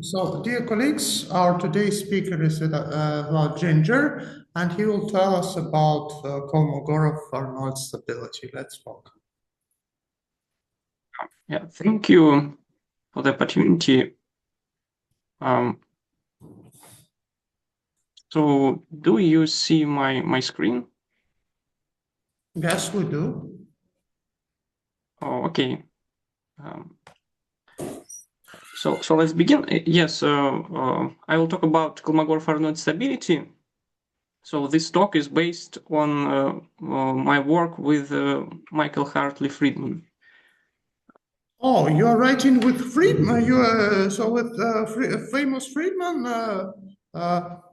So, dear colleagues, our today's speaker is Dzhenzher, and he will tell us about Kolmogorov Arnold stability. Let's welcome. Yeah, thank you for the opportunity. So, do you see my screen? Yes, we do. Oh, okay. So let's begin. Yes, I will talk about Kolmogorov-Arnold stability. So this talk is based on my work with Michael Hartley Friedman. Oh, you are writing with Friedman. You are so with famous Friedman. Oh,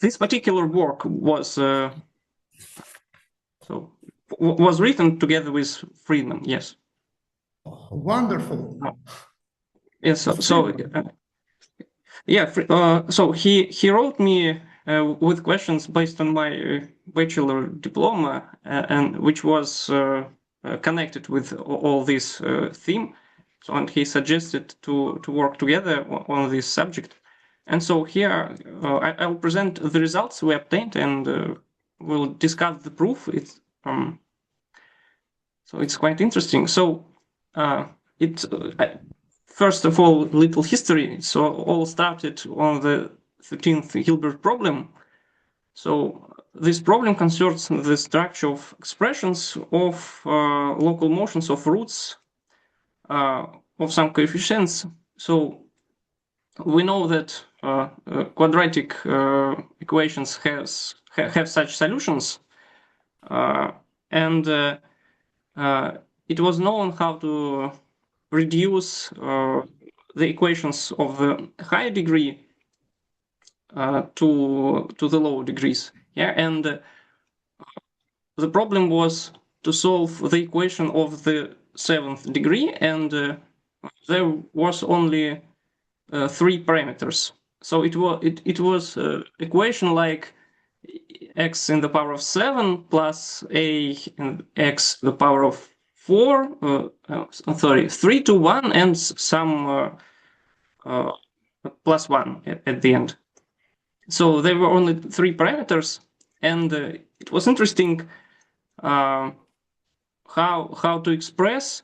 This particular work was was written together with Friedman. Yes. wonderful. Yes. Yeah. So he wrote me with questions based on my bachelor diploma, and which was connected with all this theme. So, and he suggested to work together on this subject. And so here I'll present the results we obtained, and we'll discuss the proof. So it's quite interesting. So it first of all, little history. So all started on the 13th Hilbert problem. So this problem concerns the structure of expressions of local motions of roots of some coefficients. So we know that quadratic equations have such solutions, and it was known how to reduce the equations of the higher degree to the lower degrees. Yeah, and the problem was to solve the equation of the 7th degree, and there was only 3 parameters. So it was equation like x in the power of 7 plus a and x to the power of 4, 3 to 1, and some plus 1 at the end. So there were only 3 parameters, and it was interesting how to express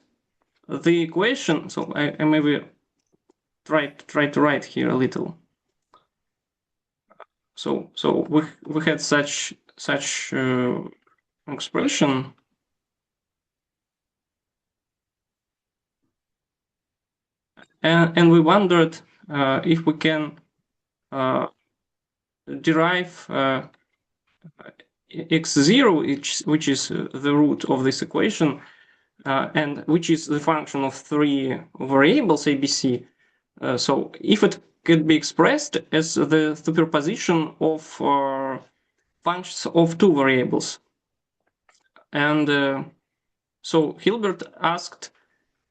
the equation. So I maybe try to write here a little. So we had such expression, and we wondered if we can derive x0, which is the root of this equation, and which is the function of 3 variables ABC. So if it could be expressed as the superposition of functions of 2 variables. And so Hilbert asked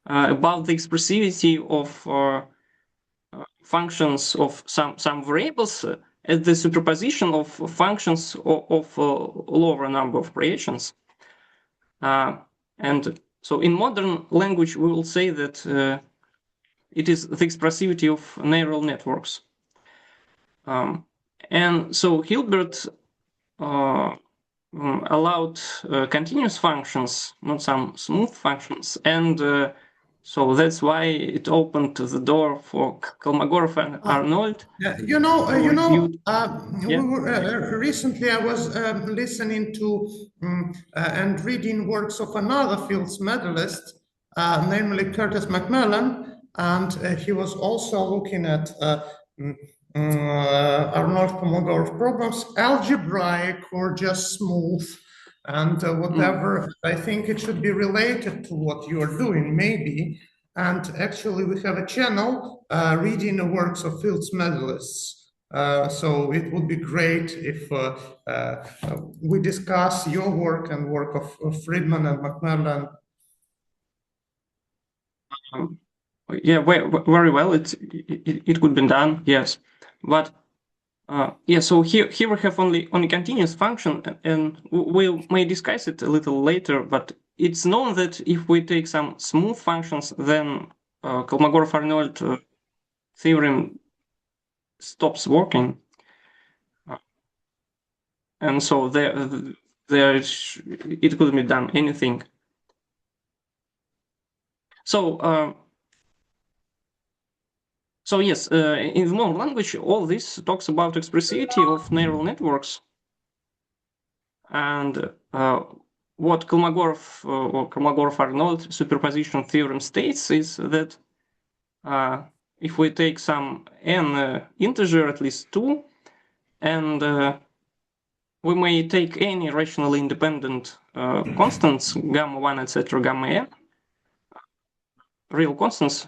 about the expressivity of functions of some variables as the superposition of functions of lower number of variations. And so in modern language, we will say that it is the expressivity of neural networks. And so Hilbert allowed continuous functions, not some smooth functions, and so that's why it opened the door for Kolmogorov and Arnold. Recently I was listening to and reading works of another Fields medalist, namely Curtis Macmillan, and he was also looking at Arnold Kolmogorov problems, algebraic or just smooth, and whatever. I think it should be related to what you are doing, maybe. And actually, we have a channel reading the works of Fields medalists. So it would be great if we discuss your work and work of Friedman and Macmillan. Yeah, very well. It could be done. Yes, but yeah. So here we have only continuous function, and we may discuss it a little later. But it's known that if we take some smooth functions, then Kolmogorov-Arnold theorem stops working, and so it couldn't be done anything. So yes, in the modern language, all this talks about expressivity of neural networks, and what Kolmogorov or Kolmogorov-Arnold superposition theorem states is that if we take some n integer, at least 2, and we may take any rationally independent constants, gamma 1, etc., gamma n, real constants,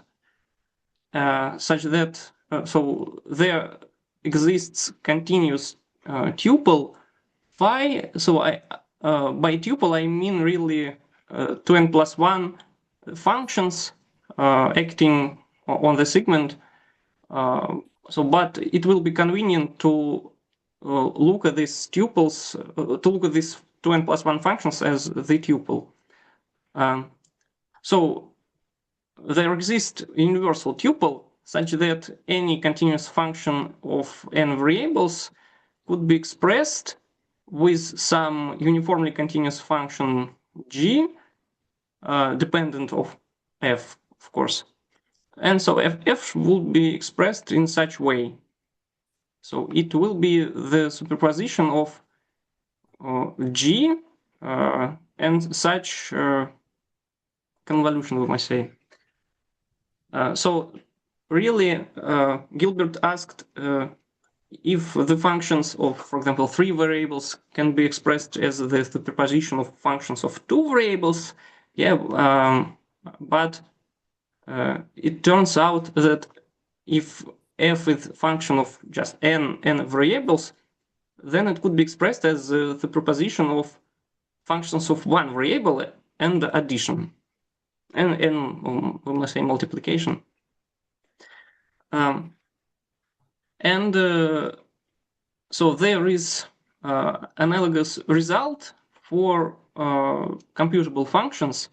such that so there exists continuous tuple phi. So by tuple I mean really 2n plus 1 functions acting on the segment. But it will be convenient to look at these tuples, to look at these 2n plus 1 functions as the tuple. So there exists a universal tuple such that any continuous function of n variables could be expressed with some uniformly continuous function g, dependent of f, of course. And so f would be expressed in such way. So it will be the superposition of g and such convolution, we might say. So really, Gilbert asked if the functions of, for example, 3 variables can be expressed as the superposition of functions of 2 variables. Yeah, but it turns out that if f is a function of just n variables, then it could be expressed as the proposition of functions of 1 variable and addition, and we must say multiplication. So there is analogous result for computable functions.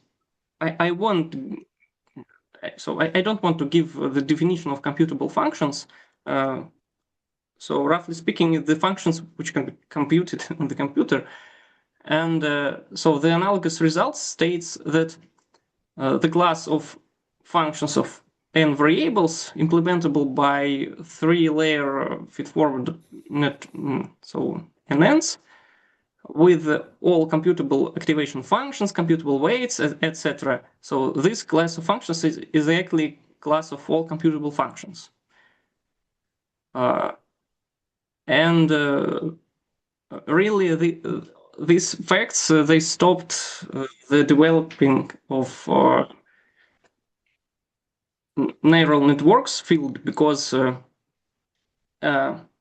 I don't want to give the definition of computable functions. So roughly speaking, the functions which can be computed on the computer. And so the analogous result states that the class of functions of n variables implementable by 3-layer feedforward net, so NNs, with all computable activation functions, computable weights, etc. So this class of functions is exactly class of all computable functions. Really, these facts they stopped the developing of neural networks field because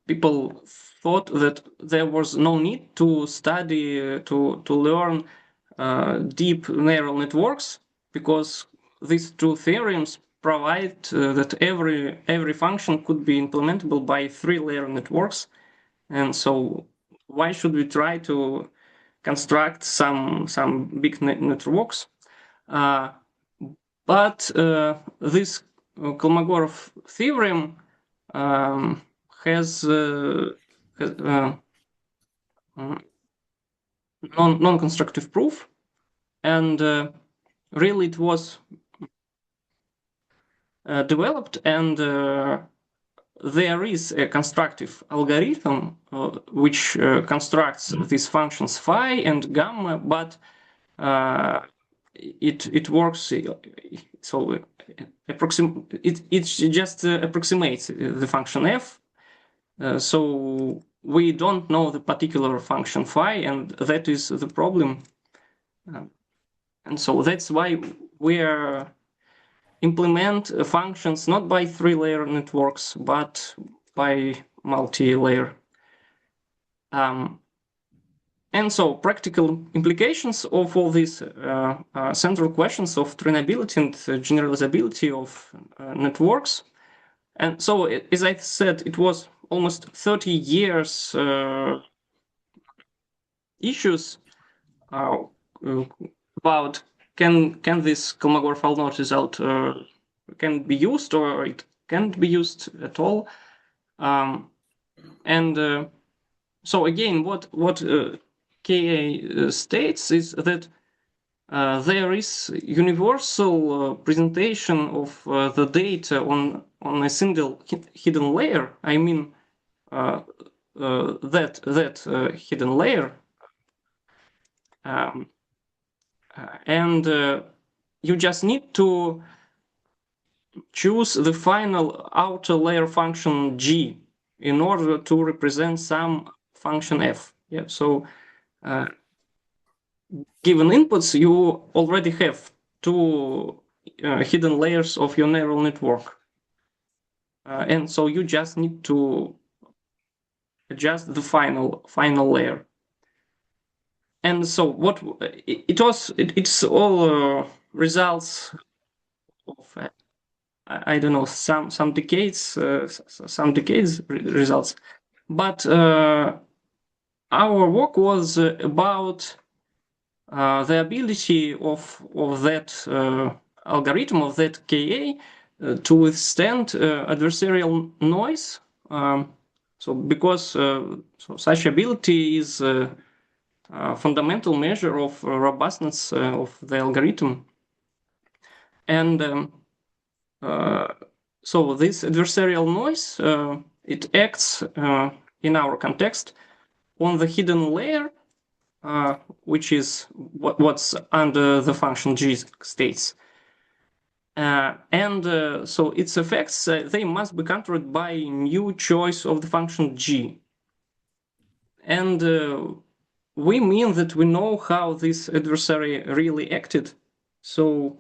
people thought that there was no need to study to learn deep neural networks, because these two theorems provide that every function could be implementable by 3-layer networks, and so why should we try to construct some big networks? But this Kolmogorov theorem has non-constructive proof, and really it was developed, and there is a constructive algorithm which constructs these functions phi and gamma, but it works so it just approximates the function f. So we don't know the particular function phi, and that is the problem. And so that's why we implement functions not by 3-layer networks, but by multi-layer. And so practical implications of all these central questions of trainability and generalizability of networks. And so, as I said, it was almost 30 years issues about can this Kolmogorov-Arnold result can be used or it can't be used at all. So again, what Ka states is that there is universal presentation of the data on a single hidden layer. I mean that hidden layer, and you just need to choose the final outer layer function g in order to represent some function f. Yeah, so given inputs, you already have two hidden layers of your neural network. And so you just need to adjust the final layer. And so what it's all results of I don't know, some decades results, but our work was about the ability of that algorithm, of that Ka, to withstand adversarial noise. So because so such ability is a fundamental measure of robustness of the algorithm. And so this adversarial noise, it acts in our context on the hidden layer, which is what's under the function g states. So its effects, they must be countered by new choice of the function g. And we mean that we know how this adversary really acted. So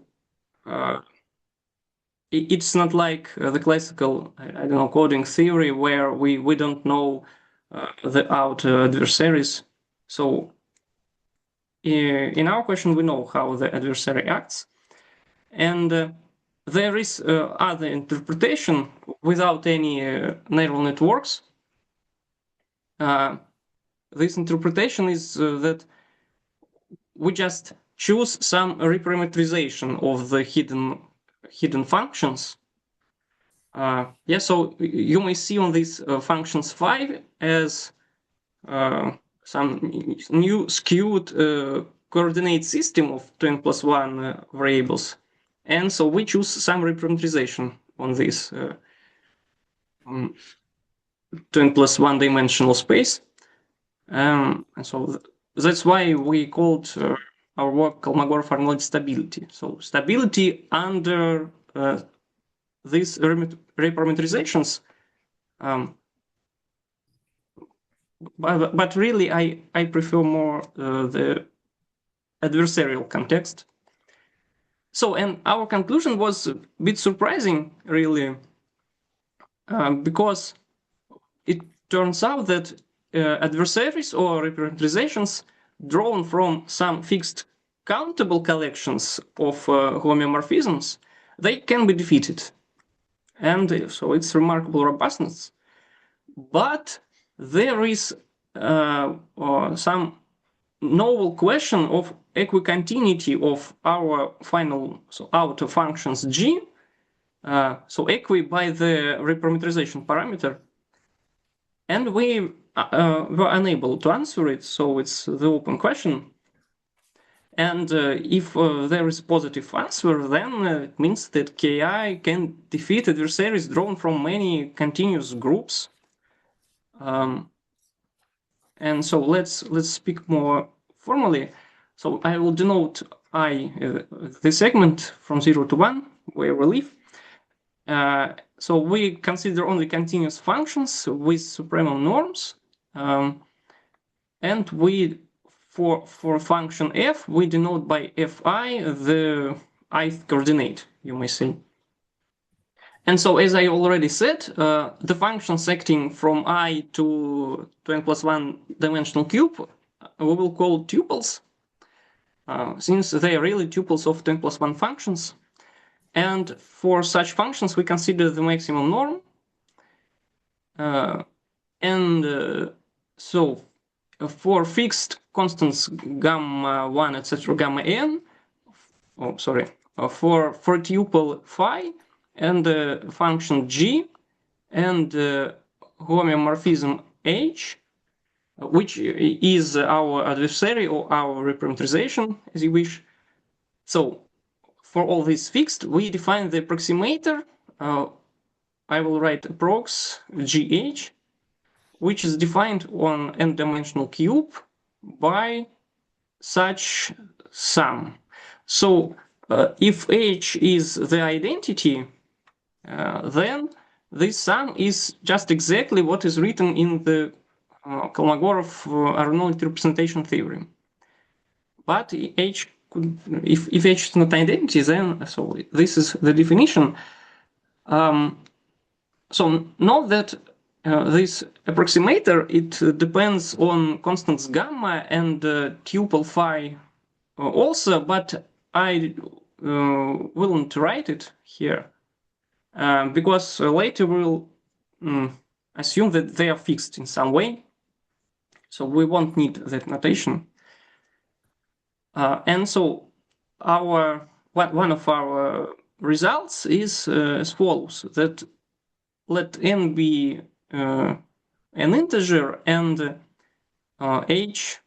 it's not like the classical, I don't know, coding theory where we don't know the outer adversaries. So in our question, we know how the adversary acts. And there is other interpretation without any neural networks. This interpretation is that we just choose some reparameterization of the hidden functions. Yeah, so you may see on these functions 5 as some new skewed coordinate system of 2n+1 variables. And so we choose some reparameterization on this 2n+1 dimensional space. And so that's why we called our work Kolmogorov-Arnold stability. So stability under these reparameterizations. But really, I prefer more the adversarial context. So, and our conclusion was a bit surprising, really, because it turns out that adversaries or reparameterizations drawn from some fixed countable collections of homeomorphisms, they can be defeated. And so it's remarkable robustness. But there is some novel question of equicontinuity of our final outer functions g, so equi by the reparameterization parameter, and we were unable to answer it, so it's the open question. And if there is a positive answer, then it means that Ki can defeat adversaries drawn from many continuous groups. And so let's speak more formally. So I will denote I the segment from 0 to 1 where we live. So we consider only continuous functions with supremum norms, and we for function f we denote by fi the ith coordinate, you may say. And so, as I already said, the functions acting from I to n+1 dimensional cube, we will call tuples, since they are really tuples of 2n+1 functions. And for such functions, we consider the maximum norm. So for fixed constants gamma 1, etc., gamma n, for tuple phi, and function G and homeomorphism H, which is our adversary or our reparameterization, as you wish. So for all this fixed, we define the approximator. I will write approx GH, which is defined on n-dimensional cube by such sum. So if H is the identity, then this sum is just exactly what is written in the Kolmogorov Arnold representation theorem. But H could, if H is not identity, then so this is the definition. So note that this approximator, it depends on constants gamma and tuple phi also, but I won't write it here because later we'll assume that they are fixed in some way. So we won't need that notation. And so our one of our results is as follows, that let n be an integer and h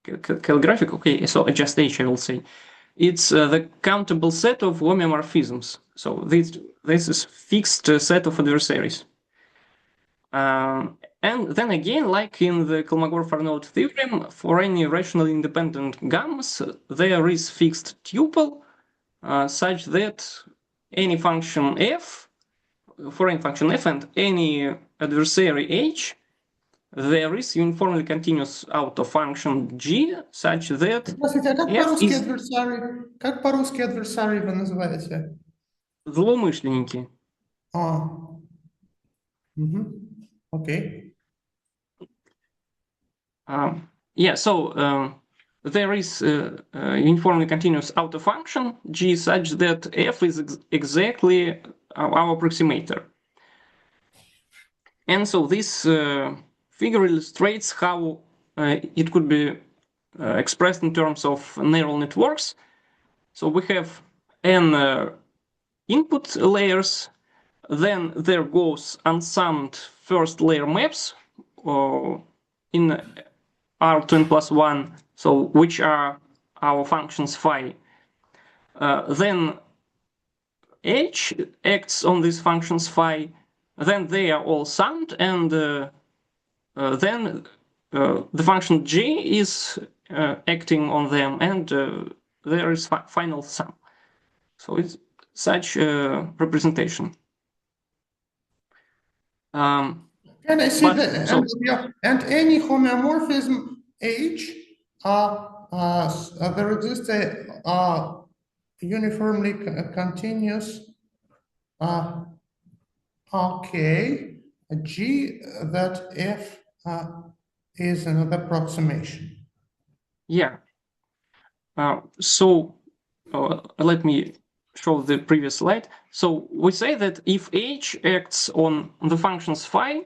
calligraphic, okay, so just h I will say, it's the countable set of homeomorphisms. So this is fixed set of adversaries. And then again, like in the Kolmogorov-Arnold theorem, for any rationally independent gammas, there is fixed tuple such that any function f, for any function f and any adversary h, there is uniformly continuous autofunction g such that Здравствуйте, а f is как по-русски adversary вы называете? злоумышленники. Okay. Yeah, so there is uniformly continuous autofunction g such that f is exactly our approximator. And so this figure illustrates how it could be expressed in terms of neural networks. So we have n input layers, then there goes unsummed first layer maps in R2n+1, so which are our functions phi. Then h acts on these functions phi, then they are all summed, and then the function g is acting on them, and there is final sum. So it's such a representation. Can I see and any homeomorphism H, there exists a uniformly continuous, okay, G that F is another approximation. Yeah. So let me show the previous slide. So we say that if H acts on the functions phi,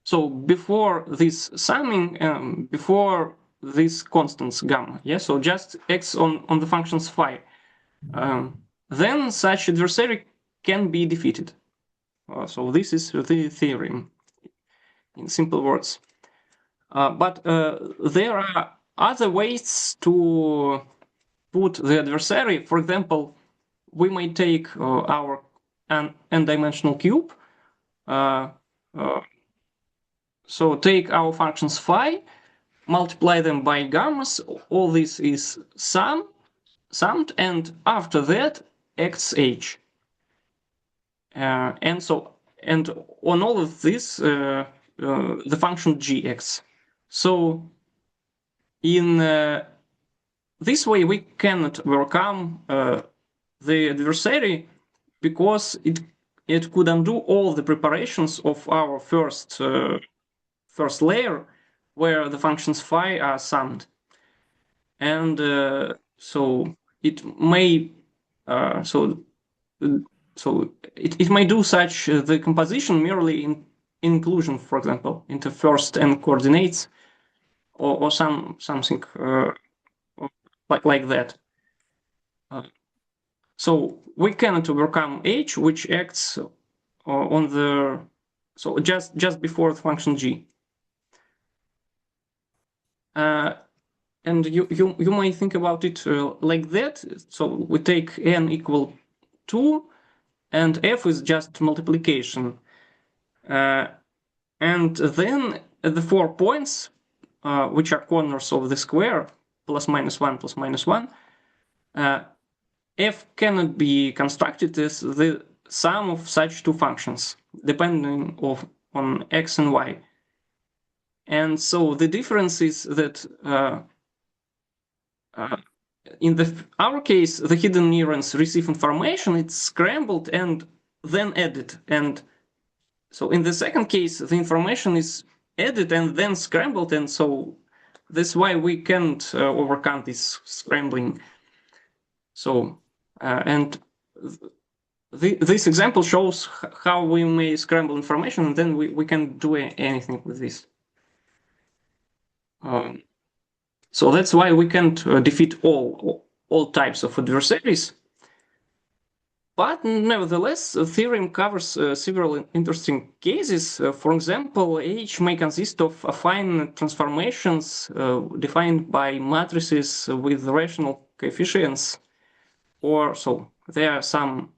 so before this summing, before this constants gamma, yeah, so just acts on the functions phi, then such adversary can be defeated. So this is the theorem in simple words. But there are other ways to put the adversary. For example, we may take our n-dimensional cube. So take our functions phi, multiply them by gammas. All this is summed, and after that acts h. And on all of this, the function g acts. So in this way, we cannot overcome the adversary because it could undo all the preparations of our first layer, where the functions phi are summed, and so it may it may do such the composition merely in inclusion, for example, into first n coordinates, or something like that. So we cannot overcome h, which acts on the just before the function g. And you may think about it like that. So we take n equal 2, and f is just multiplication. And then at the 4 points, which are corners of the square, plus minus 1, plus minus 1, f cannot be constructed as the sum of such two functions, depending on x and y. And so the difference is that in our case, the hidden neurons receive information, it's scrambled and then added. And so in the second case, the information is added and then scrambled, and so that's why we can't overcome this scrambling. So, and this example shows how we may scramble information, and then we can't do anything with this. So that's why we can't defeat all types of adversaries. But nevertheless, the theorem covers several interesting cases. For example, H may consist of affine transformations defined by matrices with rational coefficients, or so there are some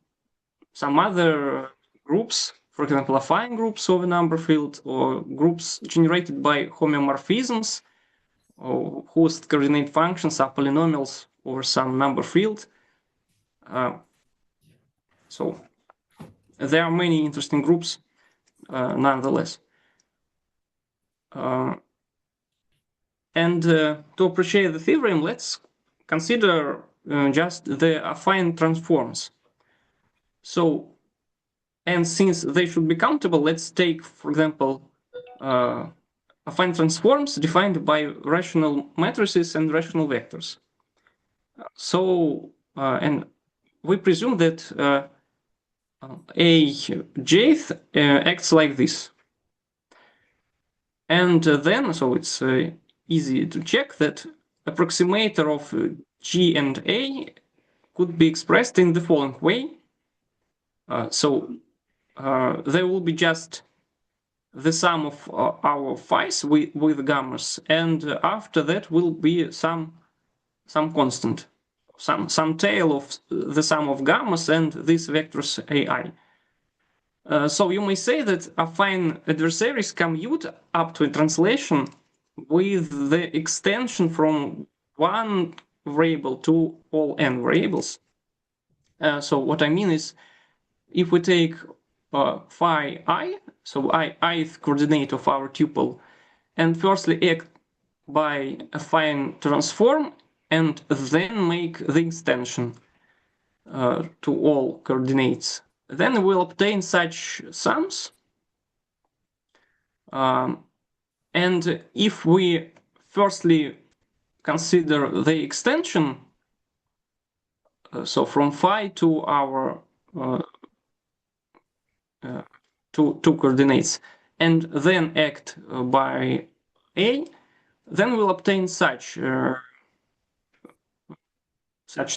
other groups, for example, affine groups of a number field, or groups generated by homeomorphisms, whose coordinate functions are polynomials over some number field. So there are many interesting groups, nonetheless. And to appreciate the theorem, let's consider just the affine transforms. So, and since they should be countable, let's take, for example, affine transforms defined by rational matrices and rational vectors. So, and we presume that a jth acts like this. And then, so it's easy to check that approximator of G and A could be expressed in the following way. So there will be just the sum of our phi's with gammas, and after that will be some constant, some tail of the sum of gammas and these vectors AI. So you may say that affine adversaries commute up to a translation with the extension from one variable to all n variables. So what I mean is, if we take phi I, so ith coordinate of our tuple, and firstly act by affine transform, and then make the extension to all coordinates, then we'll obtain such sums. And if we firstly consider the extension, so from phi to our two coordinates, and then act by A, then we'll obtain such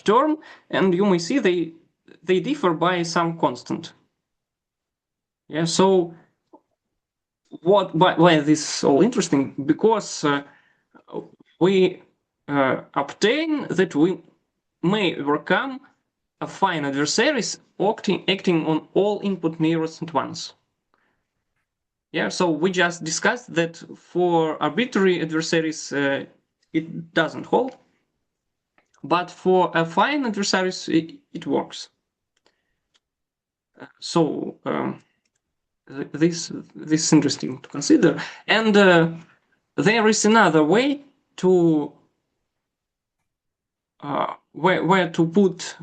term, and you may see they differ by some constant. Yeah, so why is this all interesting? Because we obtain that we may overcome affine adversaries acting on all input neurons at once. Yeah, so we just discussed that for arbitrary adversaries it doesn't hold, but for affine adversaries it works. So this is interesting to consider, and there is another way to where to put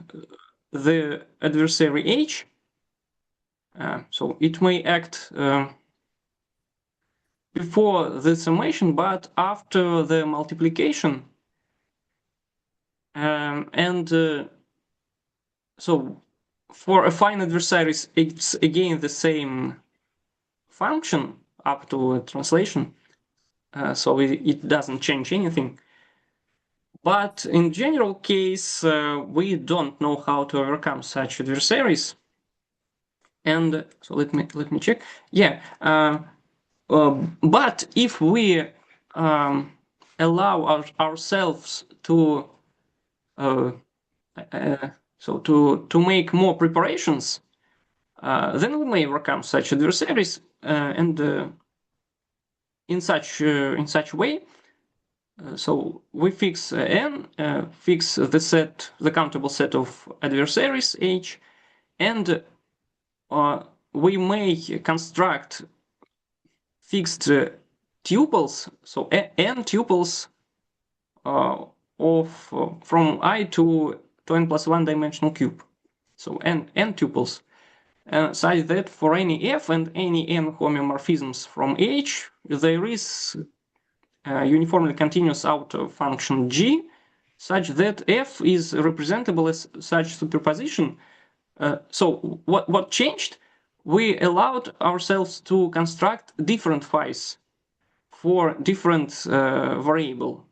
the adversary H. So it may act before the summation, but after the multiplication. So for affine adversaries, it's again the same function up to a translation. So it doesn't change anything. But in general case, we don't know how to overcome such adversaries. And so let me check. Yeah, but if we allow ourselves to to make more preparations, then we may overcome such adversaries, and in such way. So we fix n, fix the countable set of adversaries h, and we may construct fixed tuples, so n tuples of from I to n plus 1 dimensional cube. So n tuples, such that for any f and any n homeomorphisms from H, there is a uniformly continuous outer function G, such that f is representable as such superposition. So what changed? We allowed ourselves to construct different phi's for different variable.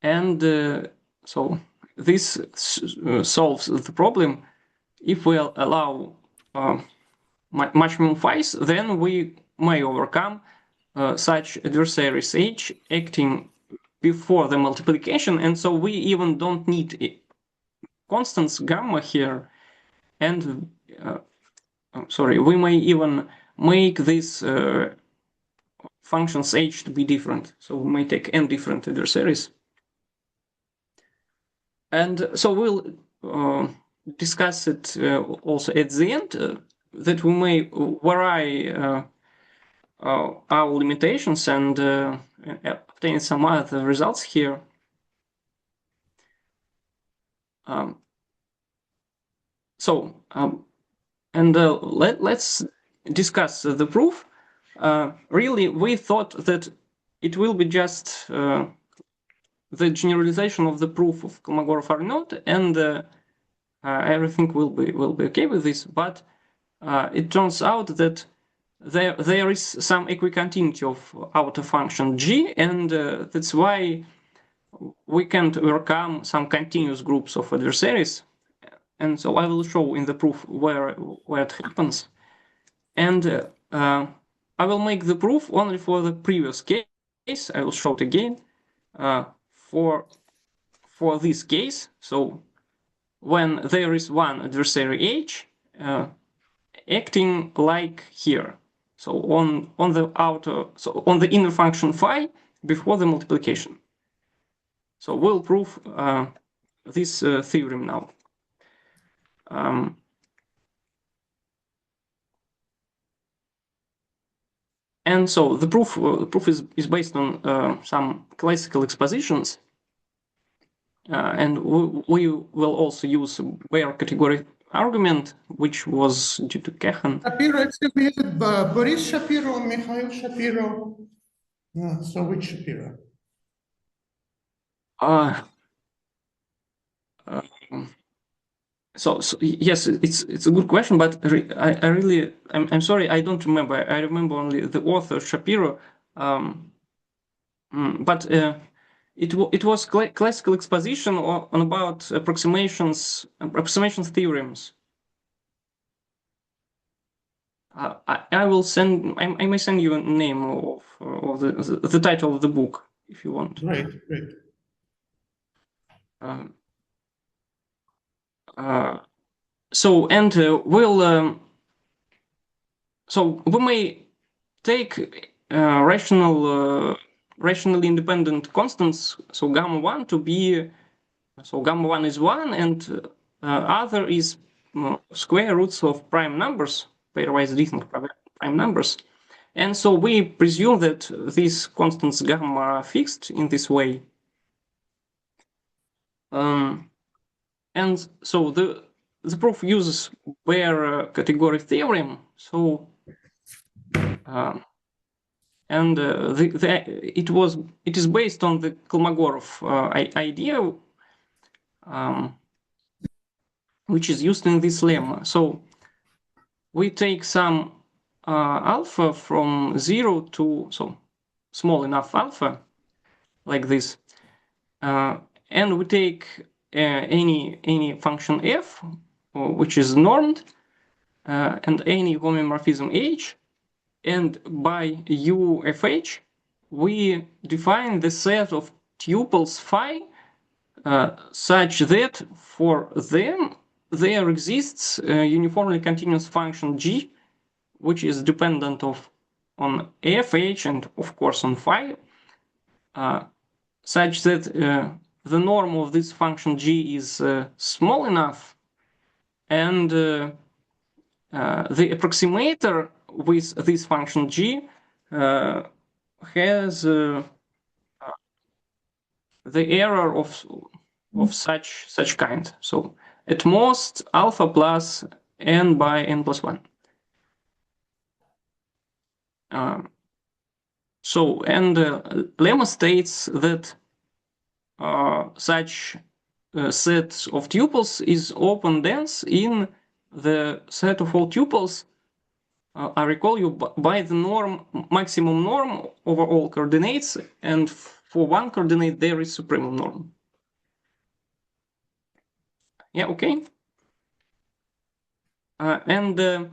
And so this solves the problem. If we allow much more phi's, then we may overcome such adversaries H acting before the multiplication, and so we even don't need constants gamma here, and sorry, we may even make these functions H to be different. So we may take n different adversaries. And so we'll discuss it also at the end, that we may vary our limitations and obtain some other results here. Let's discuss the proof. Really, we thought that it will be just the generalization of the proof of Kolmogorov Arnold, and everything will be okay with this. But it turns out that there is some equicontinuity of outer function G, and that's why we can't overcome some continuous groups of adversaries. And so I will show in the proof where it happens. And I will make the proof only for the previous case. I will show it again for this case. So when there is one adversary H acting like here, so on the outer, so on the inner function phi before the multiplication. So we'll prove this theorem now. And so the proof is based on some classical expositions, and we will also use bare category argument, which was due to Kehan. Shapiro, excuse me, is it Boris Shapiro, Mikhail Shapiro? So which Shapiro? So yes, it's a good question, but I'm sorry, I don't remember. I remember only the author Shapiro, but it was classical exposition on about approximation theorems. I will send. I may send you a name of the title of the book if you want. Great. So we'll so we may take rationally independent constants. So gamma 1 to be, so gamma 1 is 1, and other is square roots of prime numbers, pairwise distinct prime numbers. And so we presume that these constants gamma are fixed in this way. And so the proof uses bare category theorem. So and it is based on the Kolmogorov idea, which is used in this lemma. So we take some alpha from 0 to, so small enough alpha, like this, and we take any function f, which is normed, and any homomorphism h, and by UFH, we define the set of tuples phi such that for them there exists a uniformly continuous function g, which is dependent on fh and of course on phi, such that the norm of this function g is small enough, and the approximator with this function g has the error of such kind. So at most alpha plus n by n plus 1. So, and lemma states that such set of tuples is open dense in the set of all tuples. I recall you by the norm, maximum norm over all coordinates, and for one coordinate there is supremum norm. Yeah, okay. And the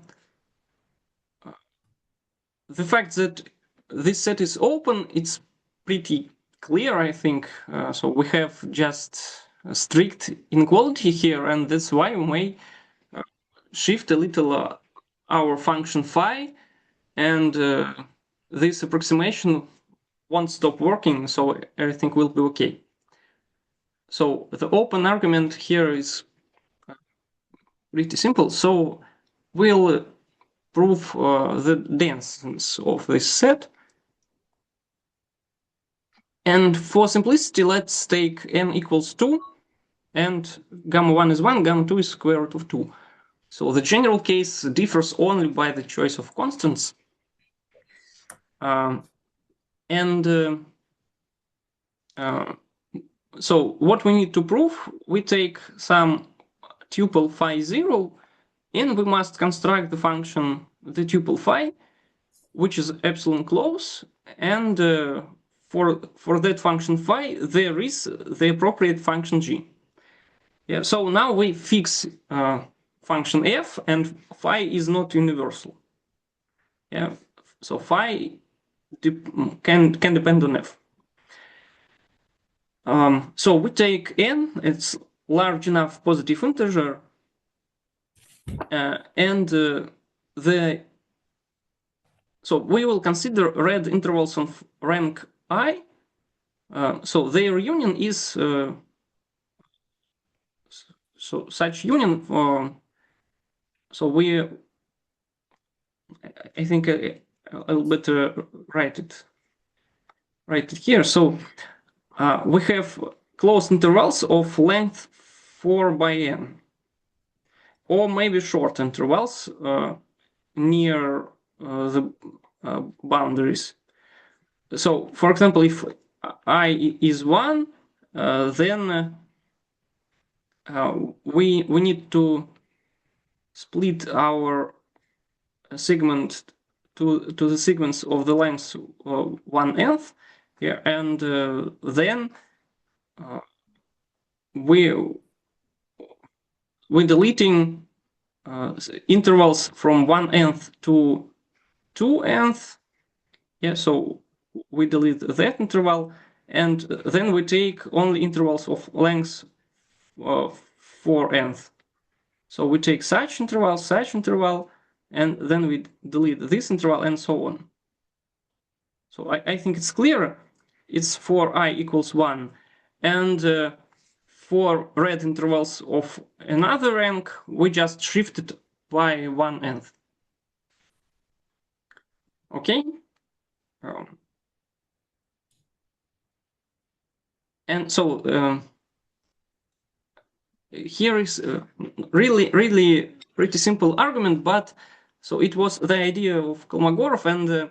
fact that this set is open, it's pretty clear, I think. So we have just a strict inequality here, and that's why we may shift a little our function phi, and this approximation won't stop working, so everything will be okay. So the open argument here is pretty simple. So we'll prove the denseness of this set. And for simplicity, let's take n equals 2, and gamma 1 is 1, gamma 2 is square root of 2. So the general case differs only by the choice of constants. So what we need to prove, we take some tuple phi 0, and we must construct the function, the tuple phi, which is epsilon close, and for that function phi, there is the appropriate function g. Yeah, so now we fix function f, and phi is not universal. Yeah, so phi can depend on f. So we take n, it's large enough positive integer, and so we will consider red intervals of rank I. So their union is so such union. So I think I'll better write it here. So we have closed intervals of length 4 by n, or maybe short intervals near the boundaries. So, for example, if I is 1, then we need to split our segment to the segments of the length 1/n, yeah, and then we're deleting intervals from 1/n to 2/n. Yeah, so we delete that interval, and then we take only intervals of length 4/n. So we take such interval, and then we delete this interval, and so on. So I think it's clear. It's for I equals 1, and for red intervals of another rank, we just shifted by 1/n. Okay. And so here is really pretty simple argument, but so it was the idea of Kolmogorov, and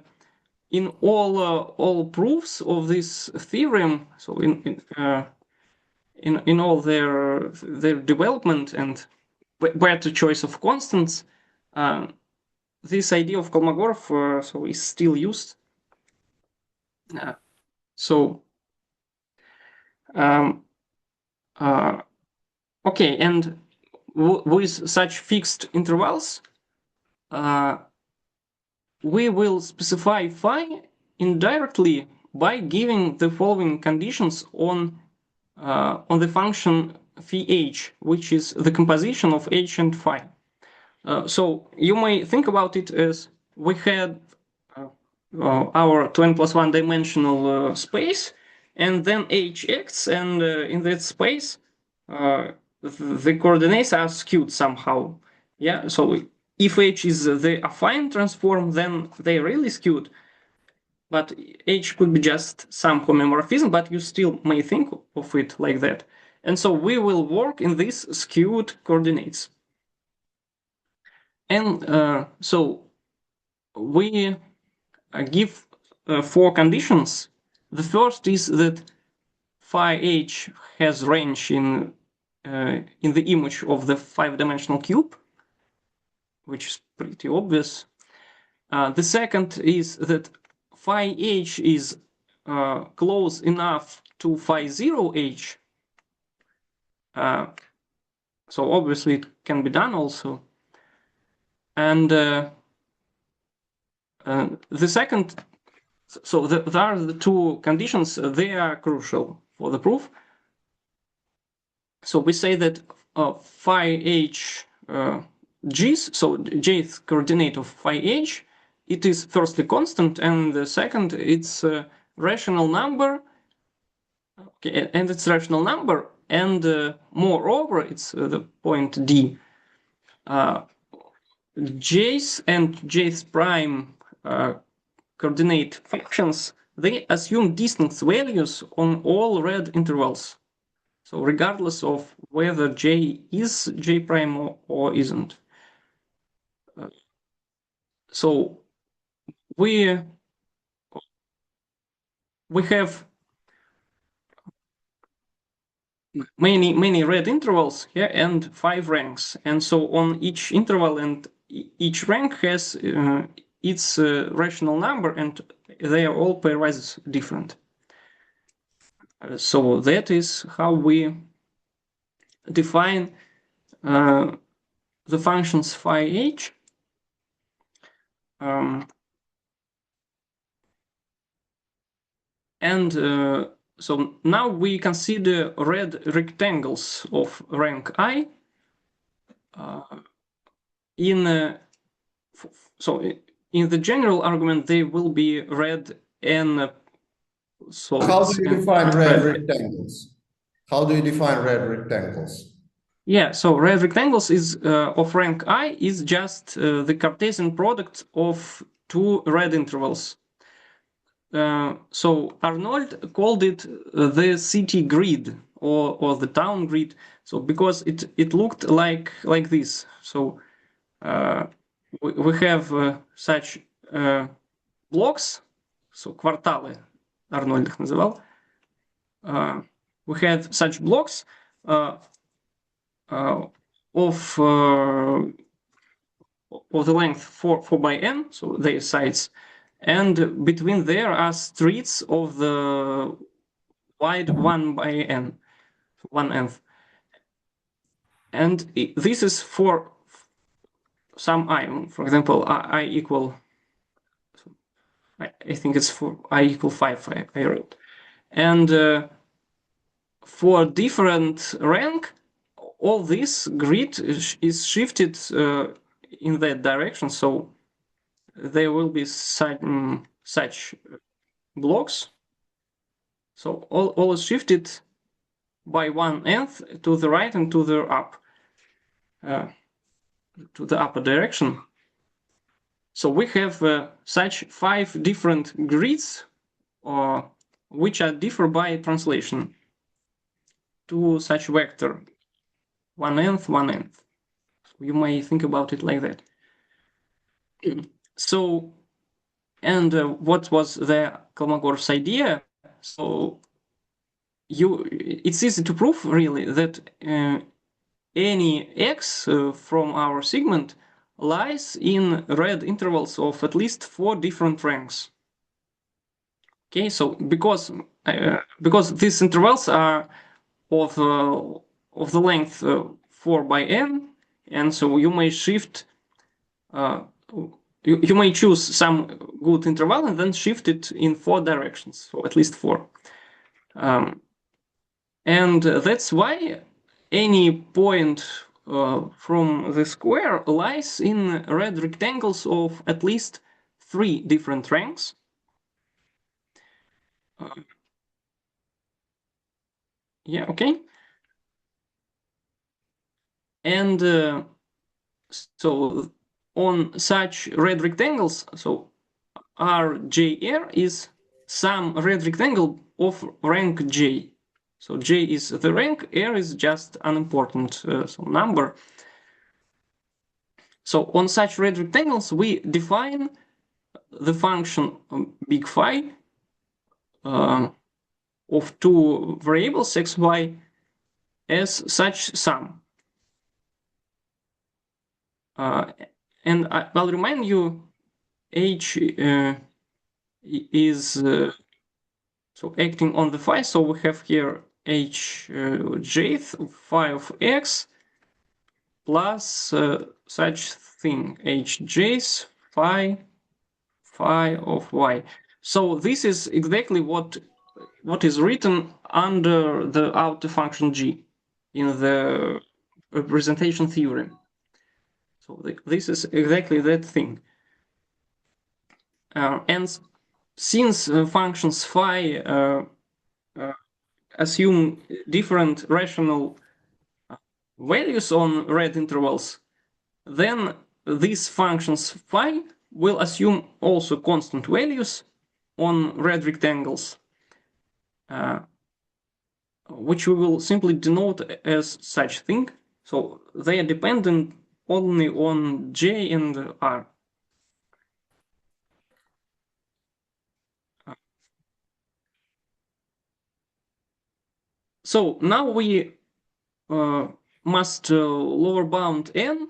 in all proofs of this theorem, so in all their development and better choice of constants, this idea of Kolmogorov so is still used. So Okay, and with such fixed intervals, we will specify phi indirectly by giving the following conditions on the function phi h, which is the composition of h and phi. So you may think about it as we had our 2n plus 1 dimensional space, and then h acts, and in that space the coordinates are skewed somehow. Yeah, so if h is the affine transform, then they're really skewed. But h could be just some homomorphism, but you still may think of it like that. And so we will work in these skewed coordinates. And so we give 4 conditions. The first is that phi h has range in the image of the 5-dimensional cube, which is pretty obvious. The second is that phi h is close enough to phi 0 h. So obviously it can be done also. And the second, so there are the 2 conditions, they are crucial for the proof. So we say that phi h g's, so jth coordinate of phi h, it is firstly constant, and the second, it's a rational number. Okay, and it's rational number, and moreover, it's the point D. J's and jth prime coordinate functions, they assume distance values on all red intervals. So regardless of whether j is j prime or isn't. So we have many red intervals here, and 5 ranks, and so on each interval and each rank has its rational number, and they are all pairwise different. So that is how we define the functions phi h. And so now we consider red rectangles of rank I. So in the general argument, they will be red n. So how do you define red rectangles? How do you define red rectangles? Yeah, so red rectangles is of rank I is just the Cartesian product of 2 red intervals. So Arnold called it the city grid or the town grid. So because it looked like this. So we have such blocks, so кварталы, Arnold их называл. We had such blocks of the length 4 by n, so their sides, and between there are streets of the wide 1 by n, 1nth. And this is for some I, for example, I equal, I think it's for I equal 5, I wrote. And for different rank, all this grid is shifted in that direction, so there will be such blocks. So all is shifted by 1nth to the right and to the up, to the upper direction. So we have such 5 different grids, which are differ by translation to such vector 1nth, 1nth. You may think about it like that. So, and what was the Kolmogorov's idea? So it's easy to prove really that any x from our segment lies in red intervals of at least 4 different ranks. Okay, so because these intervals are of the length 4 by n, and so you may shift. You may choose some good interval and then shift it in 4 directions, so at least 4. And that's why any point from the square lies in red rectangles of at least 3 different ranks. Yeah, okay. And so on such red rectangles, so RJR is some red rectangle of rank J. So J is the rank, R is just unimportant number. So on such red rectangles, we define the function big phi of 2 variables x, y as such sum. And I'll remind you, H is so acting on the phi, so we have here H jth phi of x plus such thing H j's phi of y. So this is exactly what is written under the outer function g in the representation theorem. So this is exactly that thing. And since functions phi assume different rational values on red intervals, then these functions phi will assume also constant values on red rectangles, which we will simply denote as such thing. So they are dependent only on J and R. So now we must lower bound n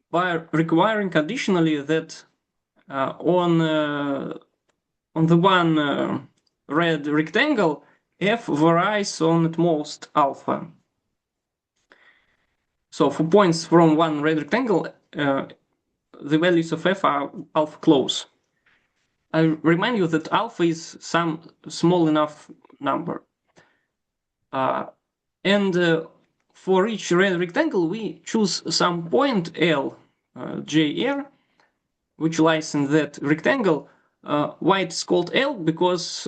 by requiring additionally that on the one red rectangle, f varies on at most alpha. So for points from one red rectangle, the values of f are alpha close. I remind you that alpha is some small enough number. And for each red rectangle, we choose some point L, JR, which lies in that rectangle. Why it's called L? Because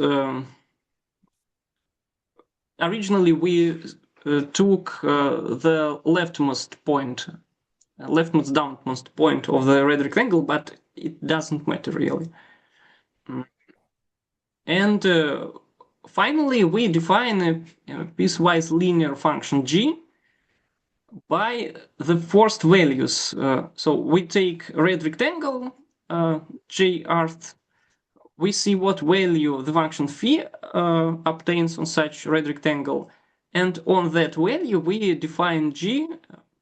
originally we took the leftmost point, leftmost downmost point of the red rectangle, but it doesn't matter really. And finally, we define a piecewise linear function g by the forced values. So we take red rectangle, j rth, we see what value the function phi obtains on such red rectangle, and on that value we define g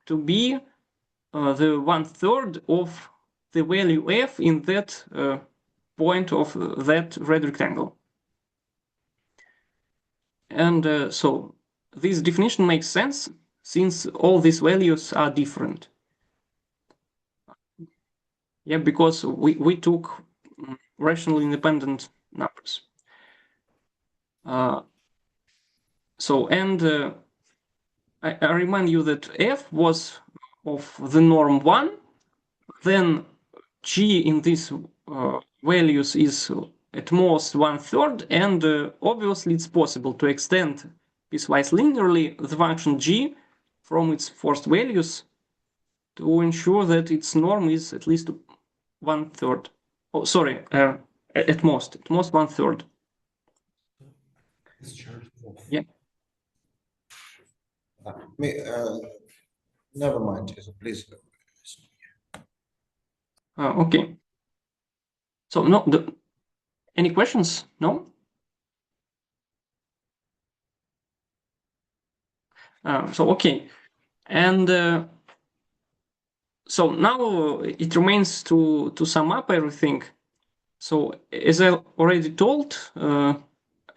to be the 1/3 of the value f in that point of that red rectangle. And so this definition makes sense since all these values are different. Yeah, because we took rationally independent numbers. I remind you that f was of the norm 1, then g in these values is at most 1/3, and obviously it's possible to extend piecewise linearly the function g from its forced values to ensure that its norm is at least 1/3. Oh, sorry, at most 1/3. Yeah. Never mind, please. Okay. So no, any questions? No. So okay, and so now it remains to sum up everything. So as I already told,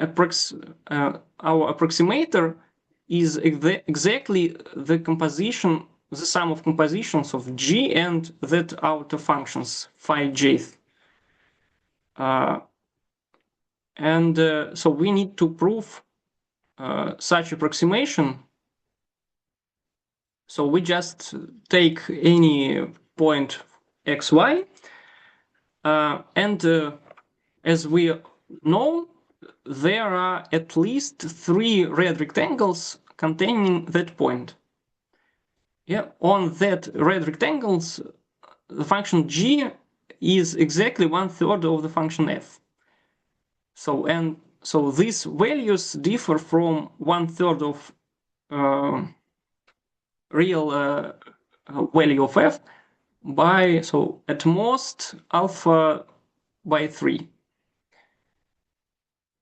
our approximator is exactly the composition, the sum of compositions of G and that outer functions phi jth. So we need to prove such approximation. So we just take any point xy, and as we know, there are at least 3 red rectangles containing that point. Yeah, on that red rectangles, the function g is exactly 1/3 of the function f. So these values differ from 1/3 of real value of f by, so at most, alpha by 3.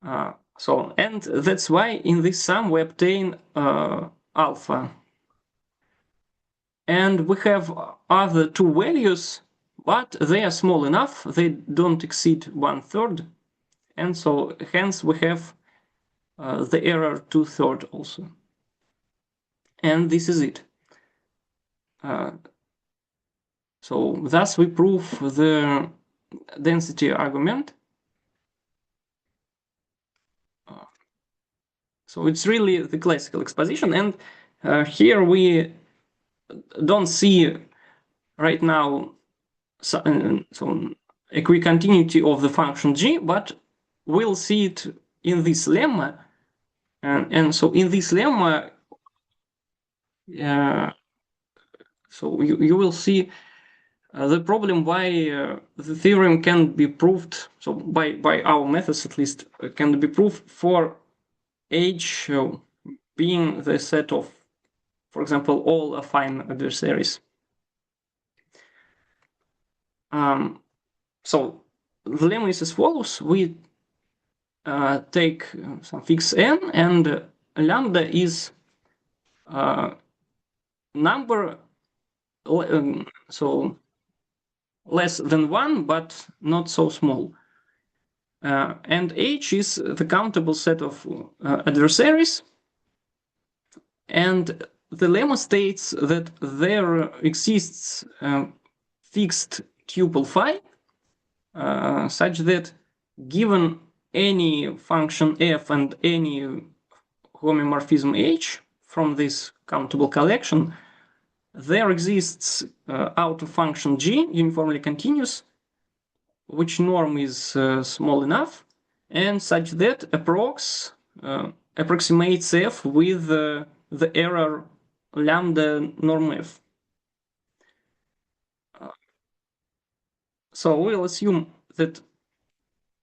And that's why in this sum we obtain alpha. And we have other 2 values, but they are small enough, they don't exceed 1/3, and so hence we have the error 2/3 also. And this is it. So thus we prove the density argument. So it's really the classical exposition, and here we don't see right now so equicontinuity of the function g, but we'll see it in this lemma, and so in this lemma, so you will see the problem why the theorem can be proved, so by our methods at least, can be proved for H being the set of, for example, all affine adversaries. So the lemma is as follows. We take some fixed n, and lambda is number so less than 1, but not so small. And H is the countable set of adversaries. And the lemma states that there exists fixed tuple phi, such that given any function f and any homomorphism h from this countable collection, there exists outer function g, uniformly continuous, which norm is small enough, and such that approximates f with the error lambda norm f. So we'll assume that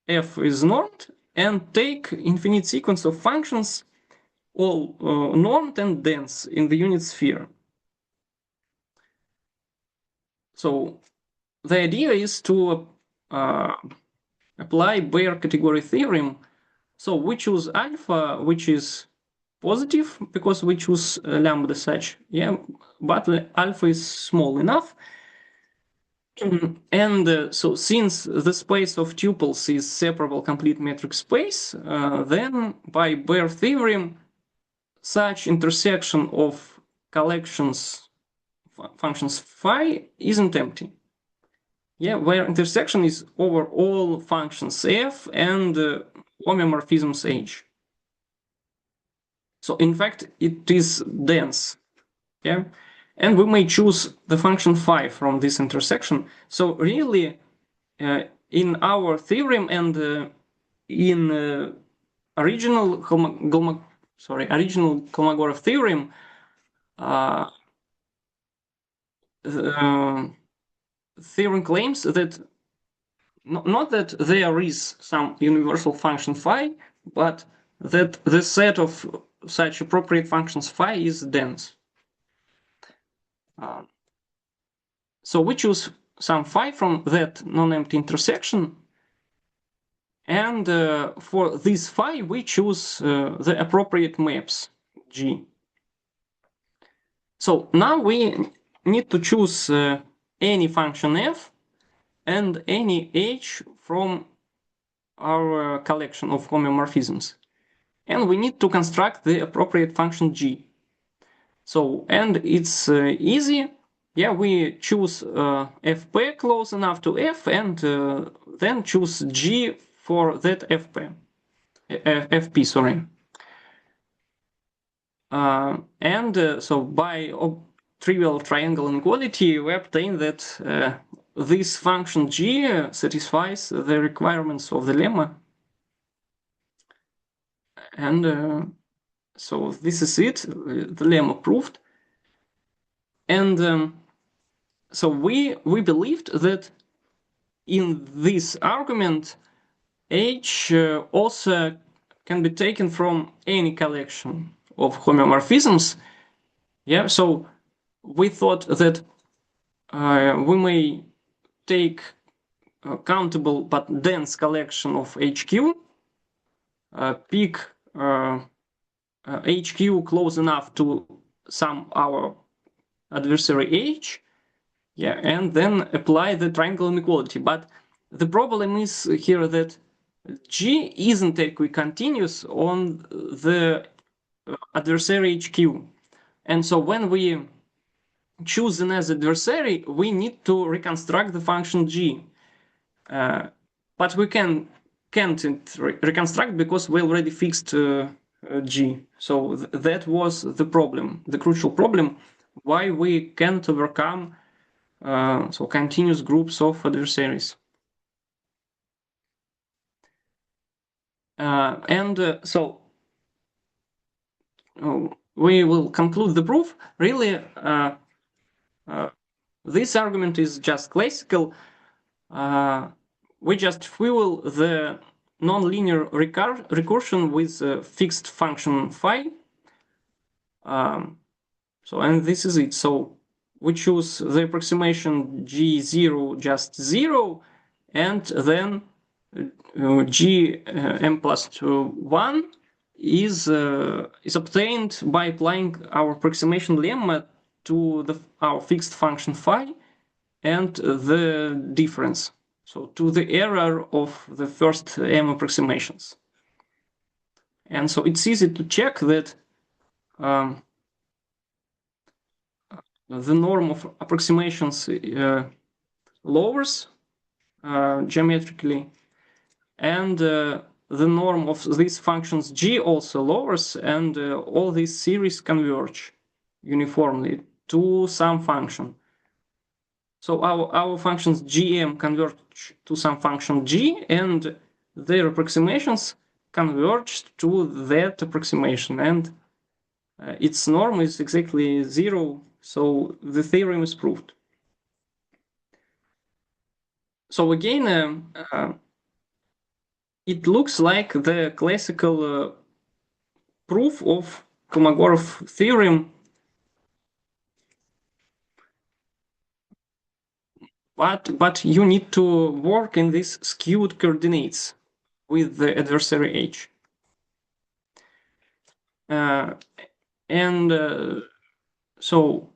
f is normed and take infinite sequence of functions, all normed and dense in the unit sphere. So the idea is to apply Bayer category theorem. So we choose alpha, which is positive because we choose lambda such, yeah, but alpha is small enough. And so since the space of tuples is separable complete metric space, then by Bayer theorem, such intersection of collections functions phi isn't empty. Yeah, where intersection is over all functions f and homomorphisms h. So in fact, it is dense. Yeah, and we may choose the function phi from this intersection. So really, in our theorem and in original Kolmogorov theorem, theorem claims that not that there is some universal function phi, but that the set of such appropriate functions phi is dense. So we choose some phi from that non-empty intersection, and for this phi we choose the appropriate maps G. So now we need to choose any function f and any h from our collection of homomorphisms. and we need to construct the appropriate function g. So, and it's easy. Yeah, we choose fp close enough to f, and then choose g for that fp, sorry. So by trivial triangle inequality, we obtain that this function g satisfies the requirements of the lemma. And so this is it, the lemma proved. And so we believed that in this argument, H also can be taken from any collection of homeomorphisms. Yeah, so we thought that we may take a countable but dense collection of HQ, pick HQ close enough to some our adversary H, yeah, and then apply the triangle inequality. But the problem is here that G isn't equicontinuous on the adversary HQ. And so when we choose an as adversary, we need to reconstruct the function G. But we can't reconstruct because we already fixed G. So that was the problem, the crucial problem, why we can't overcome so continuous groups of adversaries. So we will conclude the proof. Really, this argument is just classical. We just fuel the nonlinear recursion with fixed function phi. And this is it. So we choose the approximation G0 just 0, and then G m plus 1 is obtained by applying our approximation lemma to our fixed function phi and the difference, so to the error of the first m approximations. And so it's easy to check that the norm of approximations lowers geometrically, and the norm of these functions g also lowers, and all these series converge uniformly to some function. So our functions gm converge to some function g, and their approximations converge to that approximation, and its norm is exactly 0, so the theorem is proved. So again, it looks like the classical proof of Kolmogorov theorem, but you need to work in these skewed coordinates with the adversary H. So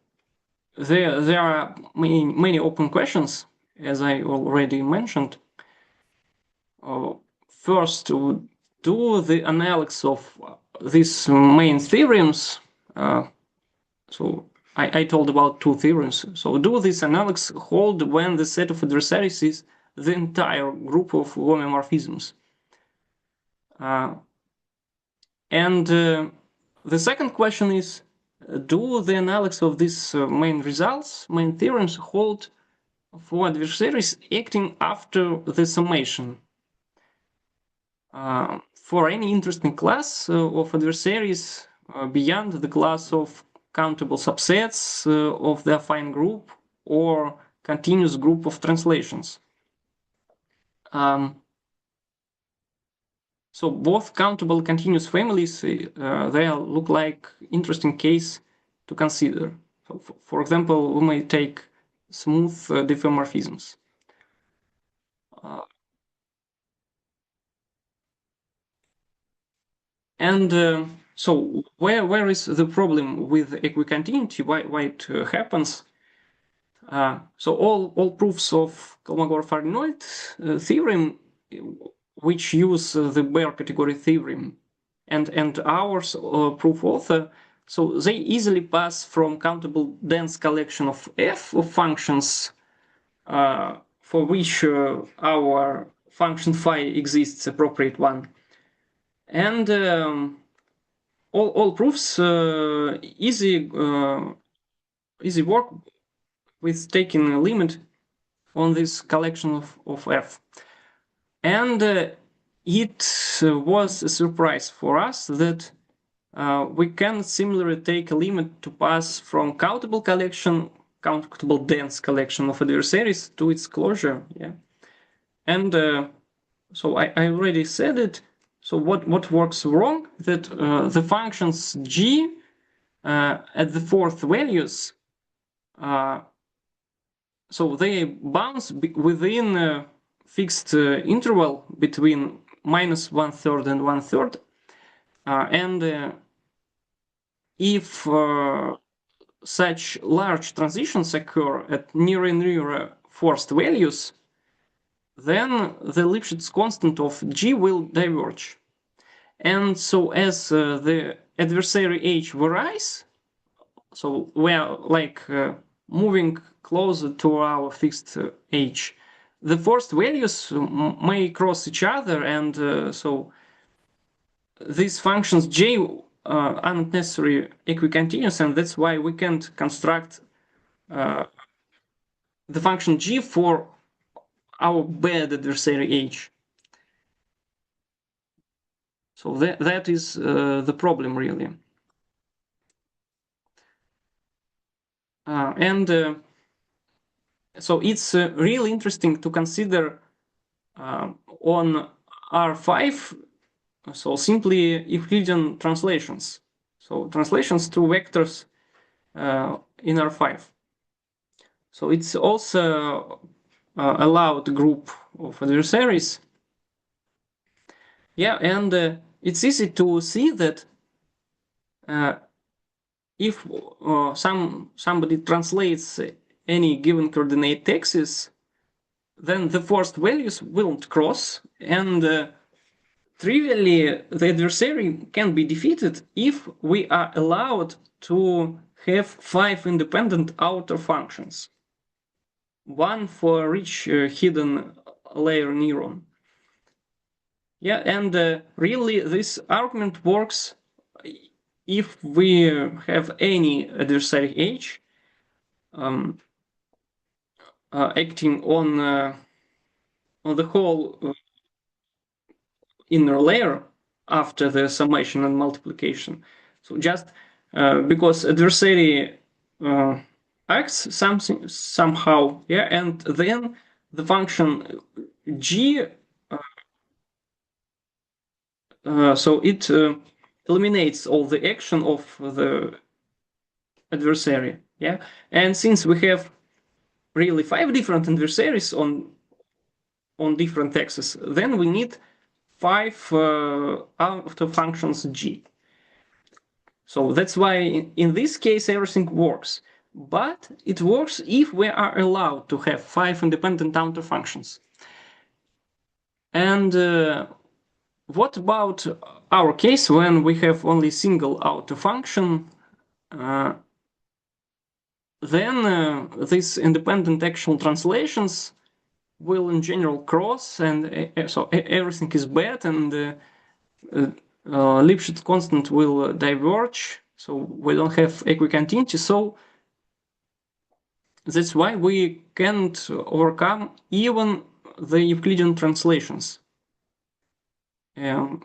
there are many open questions, as I already mentioned. First, to do the analysis of these main theorems. So I told about two theorems. So do this analysis hold when the set of adversaries is the entire group of homeomorphisms? The second question is, do the analysis of these main theorems hold for adversaries acting after the summation? For any interesting class of adversaries beyond the class of countable subsets of the affine group or continuous group of translations. So both countable continuous families, they look like interesting case to consider. So for example, we may take smooth diffeomorphisms. So where is the problem with equicontinuity? Why it happens? So all proofs of Kolmogorov-Arnold theorem, which use the Baire category theorem and ours proof author, so they easily pass from countable dense collection of f of functions for which our function phi exists appropriate one, and all proofs easy work with taking a limit on this collection of f. And it was a surprise for us that we can similarly take a limit to pass from countable dense collection of adversaries to its closure. Yeah, and so I already said it. So what works wrong? That the functions g at the fourth values, so they bounce within a fixed interval between -1/3 and 1/3, and if such large transitions occur at nearer and nearer forced values, then the Lipschitz constant of g will diverge. And so as the adversary h varies, so we are like moving closer to our fixed h, the forced values may cross each other, and so these functions j are not necessarily equicontinuous, and that's why we can't construct the function g for our bad adversary h. So that is the problem, really. And so it's really interesting to consider on R5, so simply Euclidean translations. So translations to vectors in R5. So it's also allowed group of adversaries. Yeah, and it's easy to see that if somebody translates any given coordinate axis, then the forced values won't cross, and trivially the adversary can be defeated if we are allowed to have 5 independent outer functions, one for each hidden layer neuron. Yeah, and really this argument works if we have any adversary h acting on the whole inner layer after the summation and multiplication. So just because adversary acts somehow, yeah, and then the function g, so it eliminates all the action of the adversary, yeah. And since we have really 5 different adversaries on different axes, then we need 5 outer functions g. So that's why in this case everything works. But it works if we are allowed to have 5 independent outer functions. And what about our case when we have only single outer function? Then these independent actual translations will in general cross, and so everything is bad, and Lipschitz constant will diverge, so we don't have equicontinuity. So that's why we can't overcome even the Euclidean translations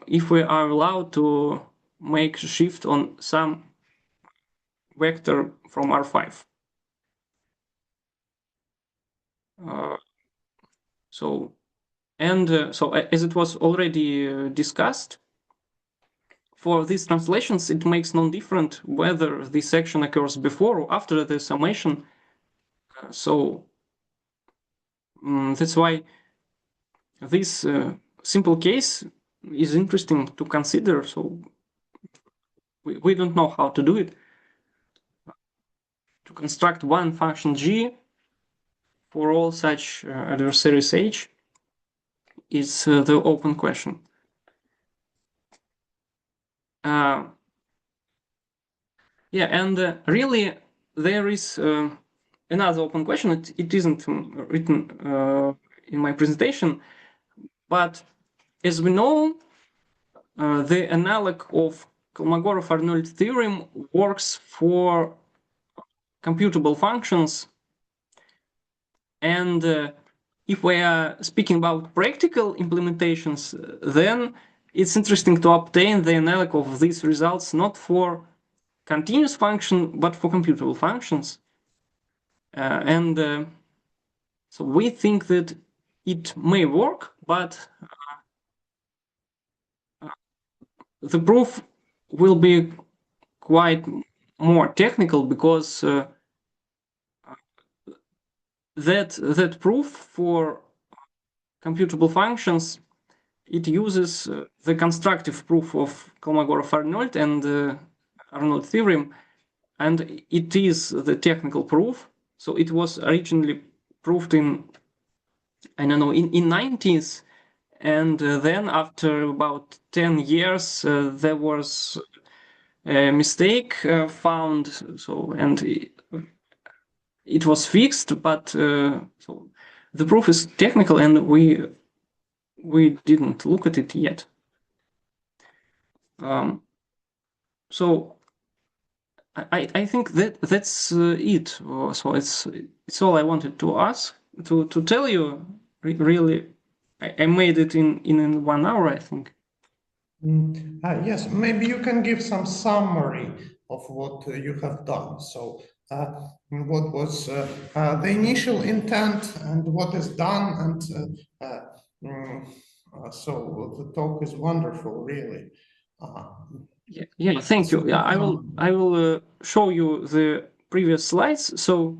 if we are allowed to make a shift on some vector from R5. So as it was already discussed, for these translations, it makes no difference whether this action occurs before or after the summation. So that's why this simple case is interesting to consider. So we don't know how to do it. To construct one function g for all such adversaries h is the open question. Yeah, and really there is another open question. It isn't written in my presentation, but as we know, the analog of Kolmogorov-Arnold theorem works for computable functions. And if we are speaking about practical implementations, then it's interesting to obtain the analog of these results not for continuous function, but for computable functions. And so we think that it may work, but the proof will be quite more technical, because that proof for computable functions, it uses the constructive proof of Kolmogorov-Arnold and Arnold theorem, and it is the technical proof. So it was originally proved in, I don't know, in 90s, and then after about 10 years there was a mistake found, so, and it was fixed, but so the proof is technical, and we didn't look at it yet. So I think that's it. So it's all I wanted to ask, to tell you. Really, I made it in 1 hour, I think. Yes, maybe you can give some summary of what you have done. So what was the initial intent and what is done, and so the talk is wonderful, really. Yeah, thank you. Yeah, I will show you the previous slides. So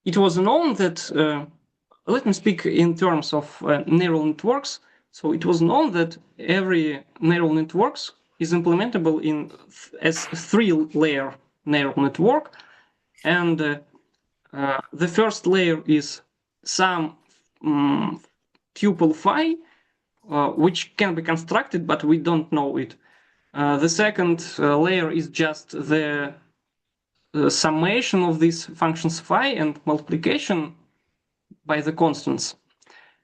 it was known that, let me speak in terms of neural networks. So it was known that every neural networks is implementable as a 3-layer neural network, and the first layer is some tuple phi, which can be constructed, but we don't know it. The second layer is just the summation of these functions phi and multiplication by the constants.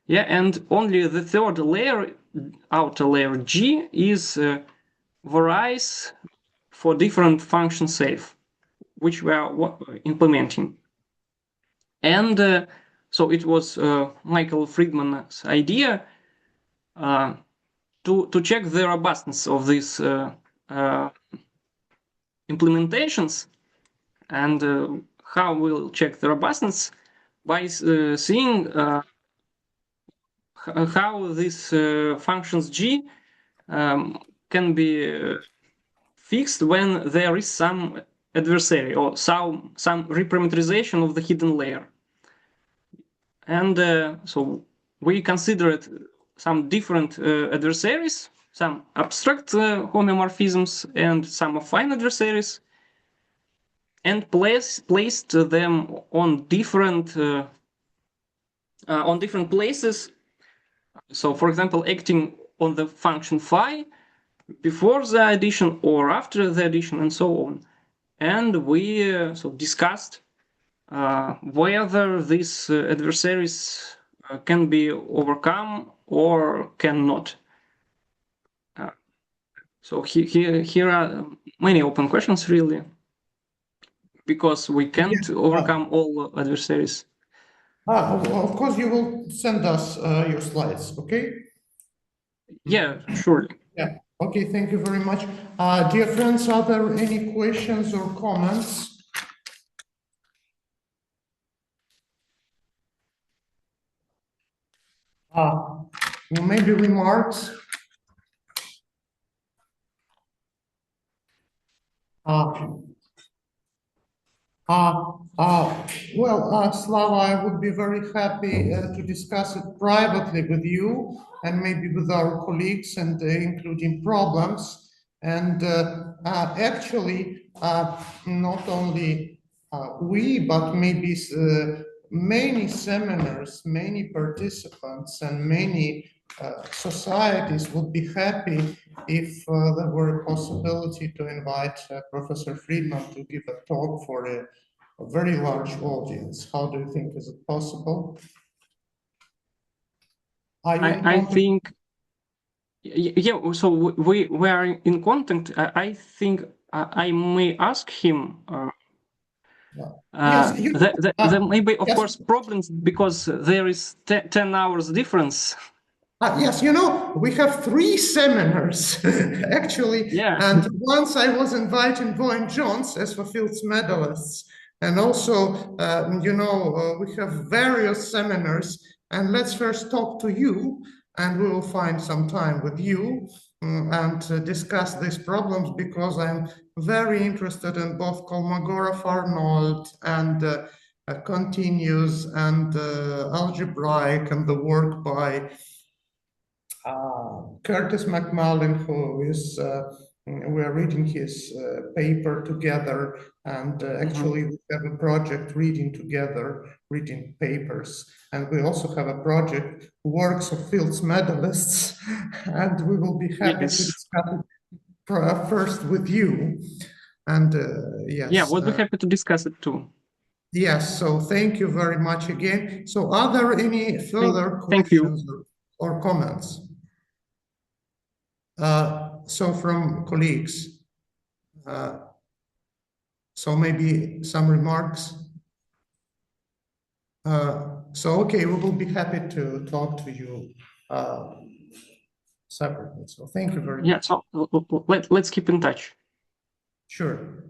Yeah, and only the third layer, outer layer G, is varies for different function safe, which we are implementing. And so it was Michael Friedman's idea to check the robustness of these implementations. And how we'll check the robustness? By seeing how these functions G can be fixed when there is some adversary or some reparameterization of the hidden layer. And so we considered some different adversaries, some abstract homeomorphisms and some affine adversaries, and placed them on different places. So, for example, acting on the function phi before the addition or after the addition, and so on. And we so discussed whether these adversaries can be overcome or cannot. So here are many open questions, really, because we can't overcome all adversaries. Of course, you will send us your slides, okay? Yeah, surely. Yeah, okay, thank you very much. Dear friends, are there any questions or comments? Maybe remarks? Well, Slava, I would be very happy to discuss it privately with you and maybe with our colleagues, and including problems. And actually, not only we, but maybe many seminars, many participants, and many societies would be happy if there were a possibility to invite Professor Friedman to give a talk for a very large audience. How do you think is it possible? Are you in I contact? think, yeah, so we are in contact. I think I may ask him. Yes, There may be, of yes. course, problems because there is 10 hours difference. Yes, you know, we have 3 seminars actually, Yeah. and once I was inviting Bo and Jones as for Fields medalists, and also, we have various seminars, and let's first talk to you, and we will find some time with you and discuss these problems, because I'm very interested in both Kolmogorov, Arnold, and continuous and algebraic, and the work by Curtis McMullen, who is, we are reading his paper together, and actually we have a project reading together, reading papers, and we also have a project works of Fields medalists, and we will be happy to discuss it first with you. And yes. Yeah, we'll be happy to discuss it too. Yes, so thank you very much again. So are there any further questions or comments? So from colleagues, so maybe some remarks. So okay, we will be happy to talk to you separately. So thank you very much. Yeah, so let's keep in touch. Sure.